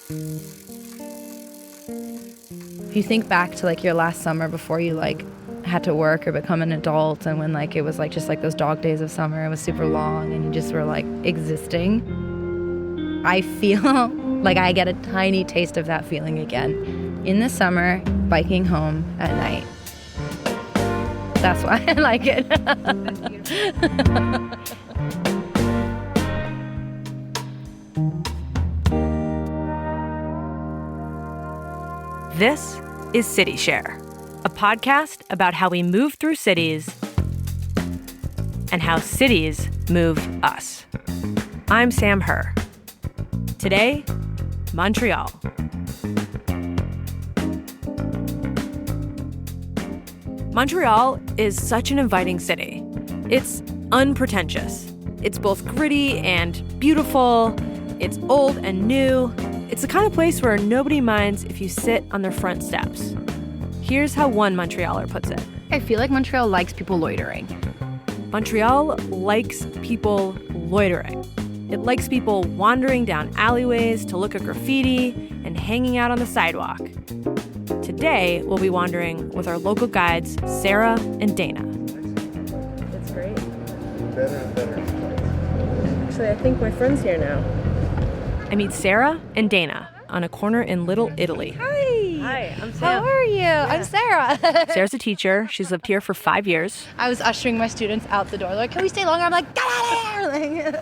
If you think back to like your last summer before you like had to work or become an adult, and when like it was like just like those dog days of summer, it was super long and you just were like existing, I feel like I get a tiny taste of that feeling again in the summer, biking home at night. That's why I like it. This is City Share, a podcast about how we move through cities and how cities move us. I'm Sam Herr. Today, Montreal. Montreal is such an inviting city. It's unpretentious. It's both gritty and beautiful. It's old and new. It's the kind of place where nobody minds if you sit on their front steps. Here's how one Montrealer puts it. I feel like Montreal likes people loitering. Montreal likes people loitering. It likes people wandering down alleyways to look at graffiti and hanging out on the sidewalk. Today, we'll be wandering with our local guides, Sarah and Dana. That's great. Better and better. Actually, I think my friend's here now. I meet Sarah and Dana on a corner in Little Italy. Hi, I'm Sam. How are you? Yeah. I'm Sarah. Sarah's a teacher. She's lived here for 5 years. I was ushering my students out the door. They're like, can we stay longer? I'm like, get out of here!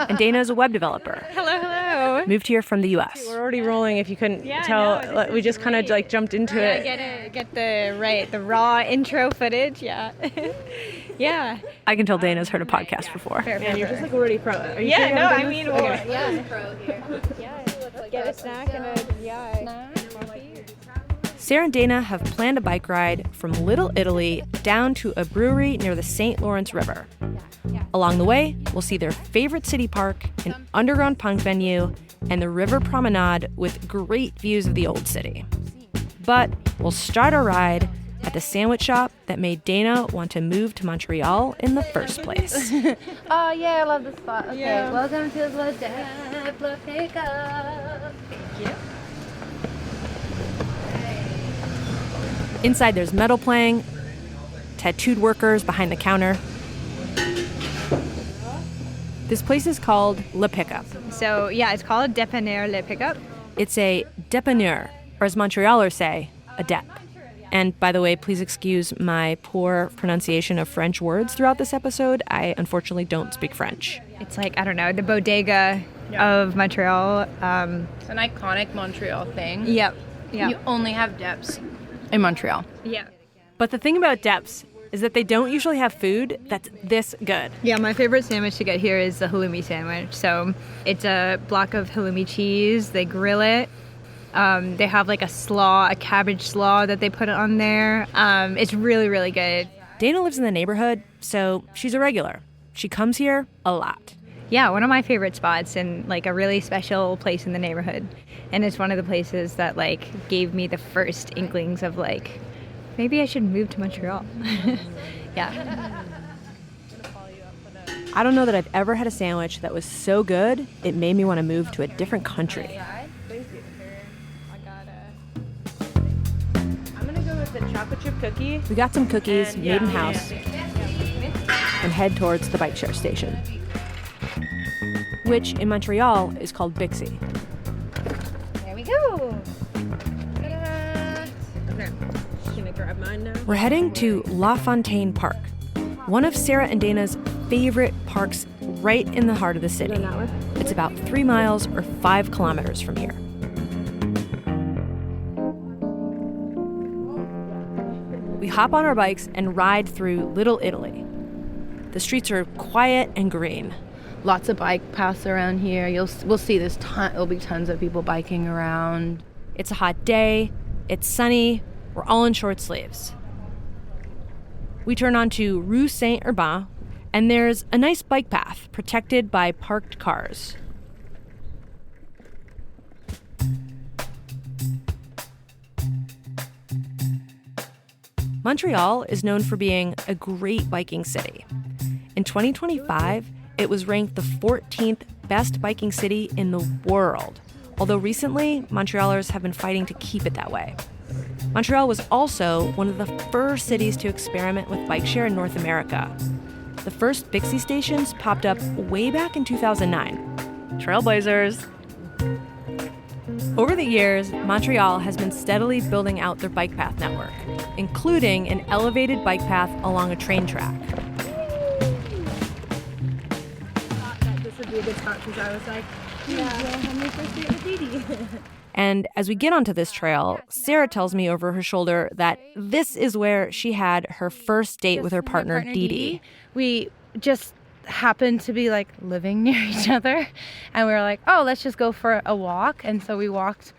And Dana is a web developer. Hello. Moved here from the U.S. We're already rolling. If you couldn't tell, no, we just kind of like jumped into it. Get the raw intro footage. Yeah. Yeah. I can tell Dana's heard a podcast before. And you're just like already pro. Are you sure Yeah. you No. haven't I done mean, this? well, Okay. yeah. Pro here. Yeah. Get a snack and a coffee. Sarah and Dana have planned a bike ride from Little Italy down to a brewery near the St. Lawrence River. Along the way, we'll see their favorite city park, an underground punk venue, and the river promenade with great views of the old city. But we'll start our ride at the sandwich shop that made Dana want to move to Montreal in the first place. Oh, yeah, I love this spot. Okay, Yeah. welcome to the Dapla Pickup. Yeah. Inside, there's metal playing, tattooed workers behind the counter. This place is called Le Pickup. So yeah, it's called Dépanneur Le Pickup. It's a dépanneur, or as Montrealers say, a dep. And by the way, please excuse my poor pronunciation of French words throughout this episode. I unfortunately don't speak French. It's like, I don't know, the bodega of Montreal. It's an iconic Montreal thing. Yep. Yeah. You only have deps in Montreal. Yeah. But the thing about deps is that they don't usually have food that's this good. Yeah, my favorite sandwich to get here is the halloumi sandwich. So it's a block of halloumi cheese. They grill it. They have like a cabbage slaw that they put on there. It's really, really good. Dana lives in the neighborhood, so she's a regular. She comes here a lot. Yeah, one of my favorite spots and like a really special place in the neighborhood. And it's one of the places that like gave me the first inklings of like, maybe I should move to Montreal. Yeah. I don't know that I've ever had a sandwich that was so good, it made me want to move to a different country. I'm gonna go with the chocolate chip cookie. We got some cookies made in-house and head towards the bike share station, which in Montreal is called Bixi. There we go. Okay. Can I grab mine now? We're heading to La Fontaine Park, one of Sarah and Dana's favorite parks right in the heart of the city. It's about 3 miles or 5 kilometers from here. We hop on our bikes and ride through Little Italy. The streets are quiet and green. Lots of bike paths around here. We'll see there'll be tons of people biking around. It's a hot day. It's sunny. We're all in short sleeves. We turn onto Rue Saint-Urbain, and there's a nice bike path protected by parked cars. Montreal is known for being a great biking city. In 2025, it was ranked the 14th best biking city in the world, although recently, Montrealers have been fighting to keep it that way. Montreal was also one of the first cities to experiment with bike share in North America. The first Bixi stations popped up way back in 2009. Trailblazers! Over the years, Montreal has been steadily building out their bike path network, including an elevated bike path along a train track. This would be a good spot because I was like, yeah, I'll have my first date with Dee Dee. And as we get onto this trail, Sarah tells me over her shoulder that this is where she had her first date with her partner, Dee Dee. We just happened to be like living near each other, and we were like, oh, let's just go for a walk. And so we walked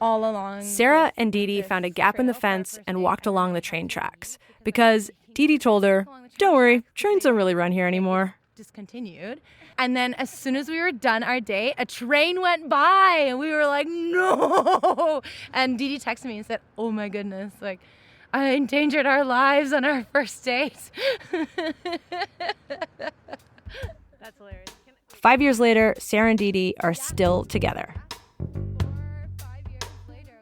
all along. Sarah and Dee Dee found a gap in the fence and walked along the train tracks because Dee Dee told her, don't worry, trains don't really run here anymore. Discontinued. And then as soon as we were done our date, a train went by and we were like, no. And Dee Dee texted me and said, oh my goodness, like I endangered our lives on our first date. That's hilarious. 5 years later, Sarah and Dee Dee are still together. 5 years later,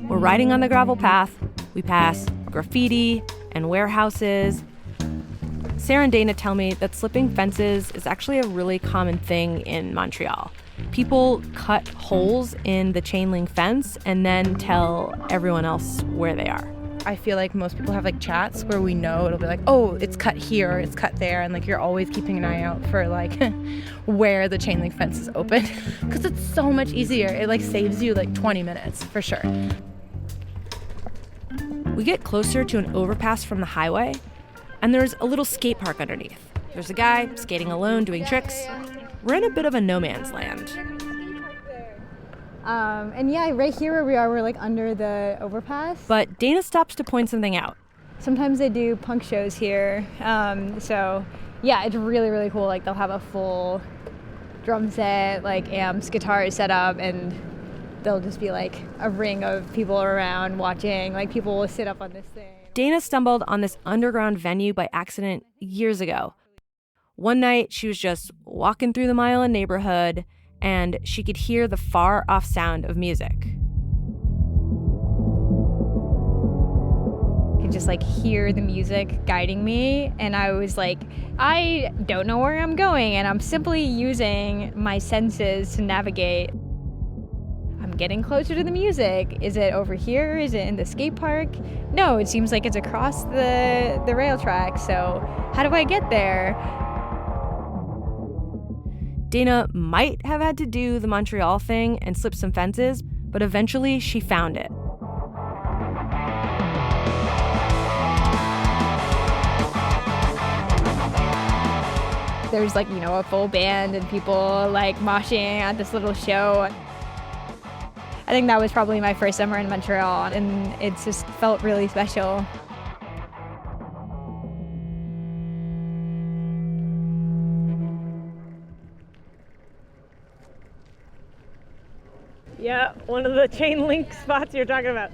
we We're riding on the gravel path. We pass graffiti and warehouses. Sarah and Dana tell me that slipping fences is actually a really common thing in Montreal. People cut holes in the chain link fence and then tell everyone else where they are. I feel like most people have like chats where we know it'll be like, oh, it's cut here, it's cut there, and like you're always keeping an eye out for like where the chain link fence is open because it's so much easier. It like saves you like 20 minutes for sure. We get closer to an overpass from the highway, and there's a little skate park underneath. There's a guy skating alone doing tricks. We're in a bit of a no man's land. And yeah, right here where we are, we're like under the overpass. But Dana stops to point something out. Sometimes they do punk shows here. So yeah, it's really, really cool. Like they'll have a full drum set, like amps, guitars set up, and there'll just be like a ring of people around watching. Like people will sit up on this thing. Dana stumbled on this underground venue by accident years ago. One night, she was just walking through the Mile End neighborhood, and she could hear the far-off sound of music. I could just like hear the music guiding me, and I was like, I don't know where I'm going, and I'm simply using my senses to navigate. I'm getting closer to the music. Is it over here? Is it in the skate park? No, it seems like it's across the rail track, so how do I get there? Dana might have had to do the Montreal thing and slip some fences, but eventually she found it. There's like, you know, a full band and people like moshing at this little show. I think that was probably my first summer in Montreal, and it just felt really special. Yeah, one of the chain link spots you're talking about.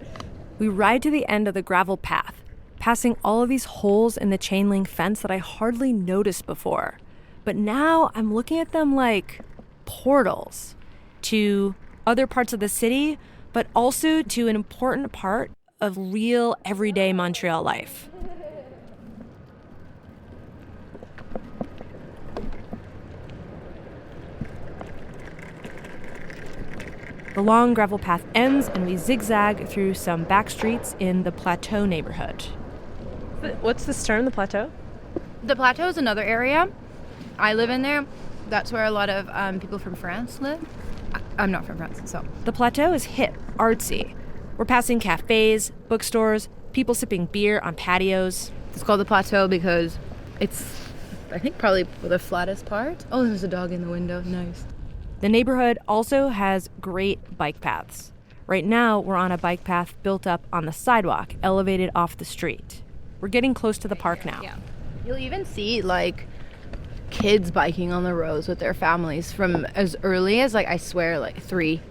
We ride to the end of the gravel path, passing all of these holes in the chain link fence that I hardly noticed before. But now I'm looking at them like portals to other parts of the city, but also to an important part of real everyday Montreal life. The long gravel path ends and we zigzag through some back streets in the Plateau neighborhood. What's this term, the Plateau? The Plateau is another area. I live in there. That's where a lot of people from France live. I'm not from France, so. The Plateau is hip, artsy. We're passing cafes, bookstores, people sipping beer on patios. It's called the Plateau because it's, I think, probably the flattest part. Oh, there's a dog in the window. Nice. The neighborhood also has great bike paths. Right now, we're on a bike path built up on the sidewalk, elevated off the street. We're getting close to the park now. Yeah. You'll even see, like, kids biking on the roads with their families from as early as, like, I swear, like 3.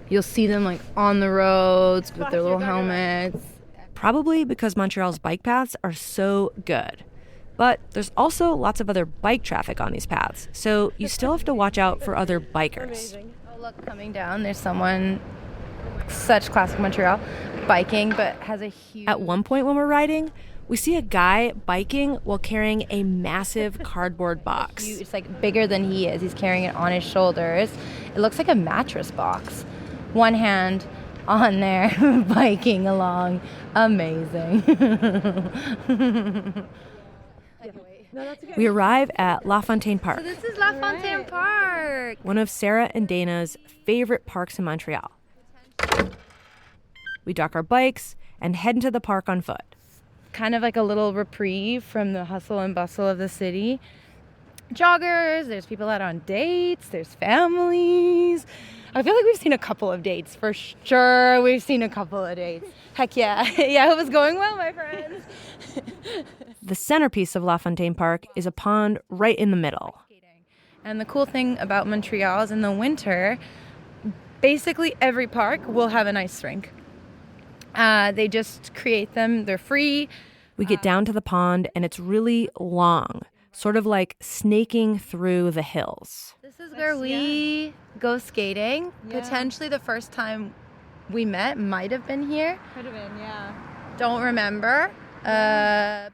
You'll see them, like, on the roads with their little helmets. probably because Montreal's bike paths are so good. But there's also lots of other bike traffic on these paths, so you still have to watch out for other bikers. Oh, look, coming down, there's someone, such classic Montreal, biking, but has a huge... At one point when we're riding, we see a guy biking while carrying a massive cardboard box. It's like bigger than he is. He's carrying it on his shoulders. It looks like a mattress box. One hand on there, biking along. Amazing. We arrive at La Fontaine Park. So this is La Fontaine Park. One of Sarah and Dana's favorite parks in Montreal. We dock our bikes and head into the park on foot. Kind of like a little reprieve from the hustle and bustle of the city. Joggers, there's people out on dates, there's families. I feel like we've seen a couple of dates, for sure. We've seen a couple of dates. Heck yeah. Yeah, it was going well, my friends. The centerpiece of La Fontaine Park is a pond right in the middle. And the cool thing about Montreal is in the winter, basically every park will have an ice rink. They just create them. They're free. We get down to the pond, and it's really long, sort of like snaking through the hills. This is where we go skating. Yeah. Potentially the first time we met might have been here. Could have been, yeah. Don't remember.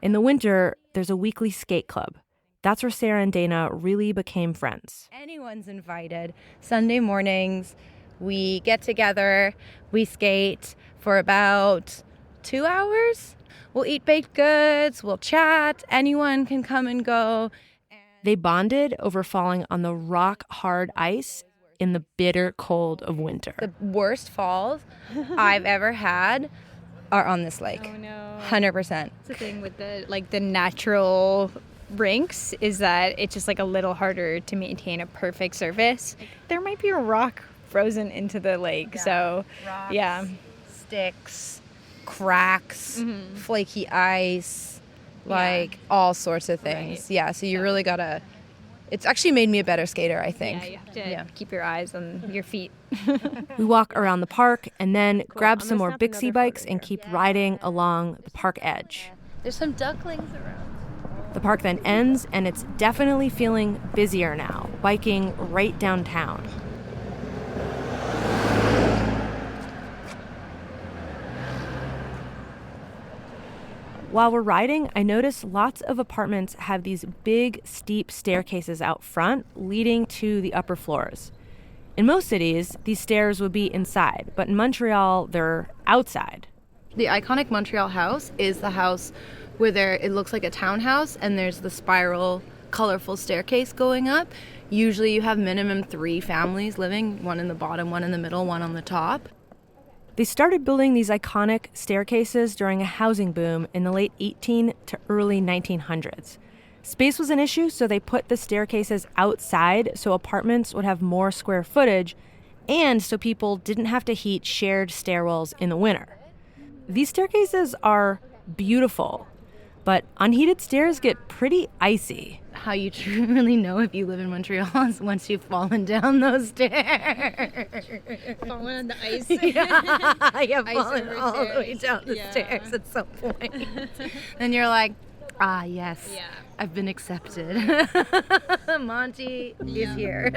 In the winter, there's a weekly skate club. That's where Sarah and Dana really became friends. Anyone's invited. Sunday mornings, we get together, we skate for about 2 hours. We'll eat baked goods, we'll chat, anyone can come and go. They bonded over falling on the rock-hard ice in the bitter cold of winter. The worst falls I've ever had are on this lake. Oh no. 100%. That's the thing with the natural rinks is that it's just like a little harder to maintain a perfect surface. There might be a rock frozen into the lake, so Rocks, yeah. sticks, cracks, flaky ice, like all sorts of things. Right. Yeah, so you really gotta. It's actually made me a better skater, I think. Yeah, you have to keep your eyes on your feet. We walk around the park and then grab some more Bixie bikes and keep riding along the park edge. There's some ducklings around. The park then ends, and it's definitely feeling busier now, biking right downtown. While we're riding, I notice lots of apartments have these big, steep staircases out front leading to the upper floors. In most cities, these stairs would be inside, but in Montreal, they're outside. The iconic Montreal house is the house where it looks like a townhouse and there's the spiral, colorful staircase going up. Usually you have minimum 3 families living, one in the bottom, one in the middle, one on the top. They started building these iconic staircases during a housing boom in the late 18 to early 1900s. Space was an issue, so they put the staircases outside so apartments would have more square footage and so people didn't have to heat shared stairwells in the winter. These staircases are beautiful, but unheated stairs get pretty icy. How you truly know if you live in Montreal is once you've fallen down those stairs. Falling on the ice. Yeah, you've fallen over all the way stairs. down the Yeah. stairs at some point. Then you're like, ah, yes, Yeah. I've been accepted. Monty is here.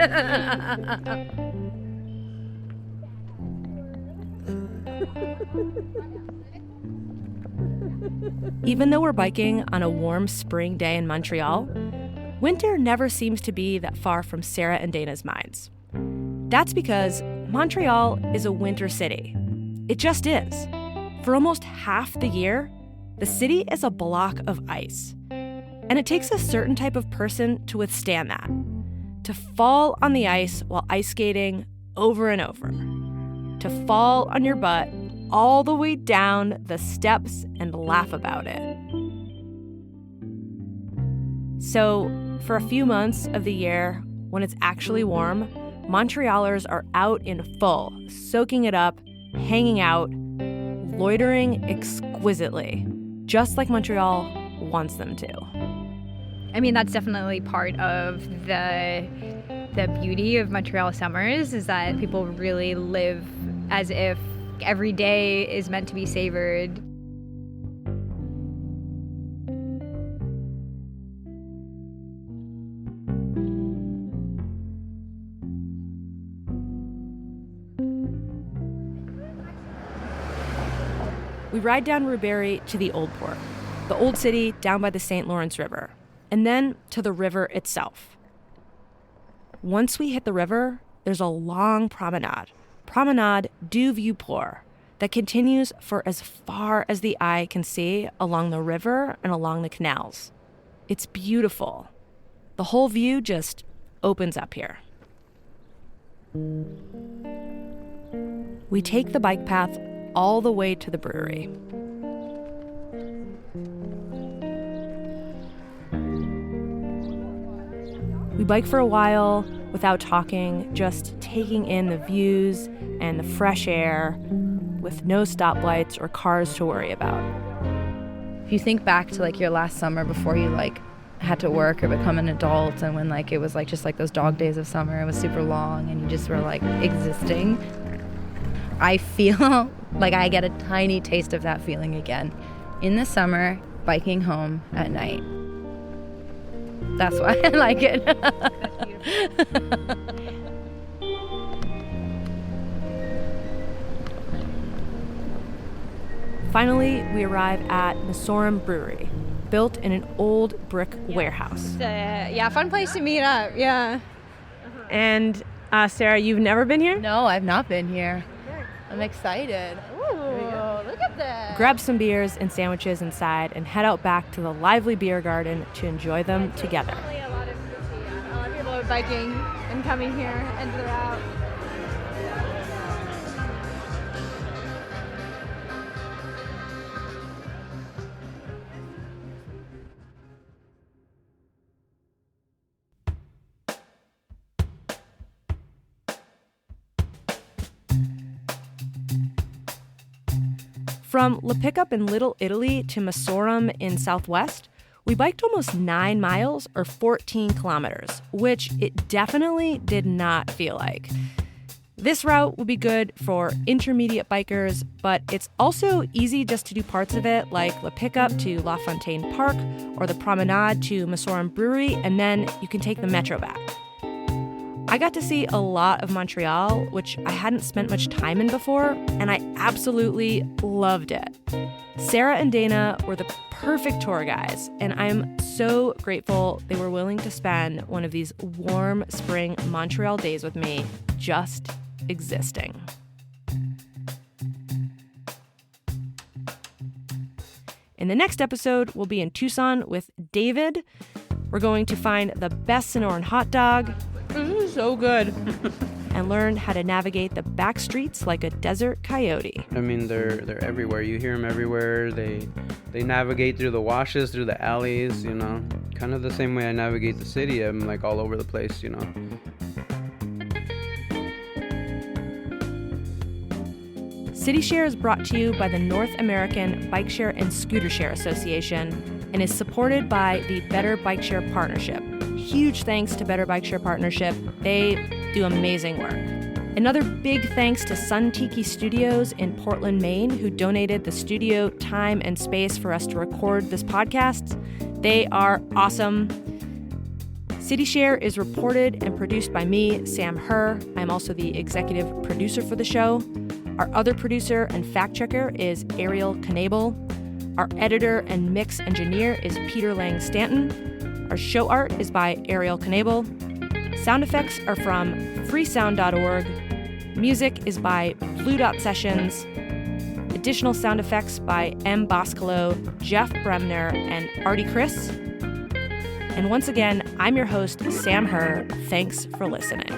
Even though we're biking on a warm spring day in Montreal, winter never seems to be that far from Sarah and Dana's minds. That's because Montreal is a winter city. It just is. For almost half the year, the city is a block of ice. And it takes a certain type of person to withstand that. To fall on the ice while ice skating over and over. To fall on your butt all the way down the steps and laugh about it. So, for a few months of the year, when it's actually warm, Montrealers are out in full, soaking it up, hanging out, loitering exquisitely, just like Montreal wants them to. I mean, that's definitely part of the beauty of Montreal summers is that people really live as if every day is meant to be savored. We ride down Rewberry to the Old Port, the old city down by the St. Lawrence River, and then to the river itself. Once we hit the river, there's a long promenade du Vieux-Port, that continues for as far as the eye can see along the river and along the canals. It's beautiful. The whole view just opens up here. We take the bike path all the way to the brewery. We bike for a while without talking, just taking in the views and the fresh air with no stoplights or cars to worry about. If you think back to like your last summer before you like had to work or become an adult, and when like it was like just like those dog days of summer, it was super long and you just were like existing, I feel like I get a tiny taste of that feeling again in the summer, biking home at night. That's why I like it. Finally, we arrive at Montreal Brewery, built in an old brick warehouse. Fun place to meet up, yeah. And Sarah, you've never been here? No, I've not been here. I'm excited. Ooh, look at this. Grab some beers and sandwiches inside and head out back to the lively beer garden to enjoy them together. Definitely a lot of people are biking and coming here and throughout. From La Pickup in Little Italy to Montreal in Southwest, we biked almost 9 miles or 14 kilometers, which it definitely did not feel like. This route will be good for intermediate bikers, but it's also easy just to do parts of it, like La Pickup to La Fontaine Park or the promenade to Montreal Brewery, and then you can take the metro back. I got to see a lot of Montreal, which I hadn't spent much time in before, and I absolutely loved it. Sarah and Dana were the perfect tour guides, and I'm so grateful they were willing to spend one of these warm spring Montreal days with me, just existing. In the next episode, we'll be in Tucson with David. We're going to find the best Sonoran hot dog. This is so good. And learn how to navigate the back streets like a desert coyote. I mean, they're everywhere. You hear them everywhere. They navigate through the washes, through the alleys, you know. Kind of the same way I navigate the city. I'm like all over the place, you know. City Share is brought to you by the North American Bike Share and Scooter Share Association and is supported by the Better Bike Share Partnership. Huge thanks to Better Bike Share Partnership. They do amazing work. Another big thanks to Sun Tiki Studios in Portland, Maine, who donated the studio time and space for us to record this podcast. They are awesome. City Share is reported and produced by me, Sam Herr. I'm also the executive producer for the show. Our other producer and fact checker is Ariel Knabel. Our editor and mix engineer is Peter Lang Stanton. Our show art is by Ariel Knabel. Sound effects are from freesound.org. Music is by Blue Dot Sessions. Additional sound effects by mboscolo, Jeff Bremner, and Artie Chris. And once again, I'm your host, Sam Herr. Thanks for listening.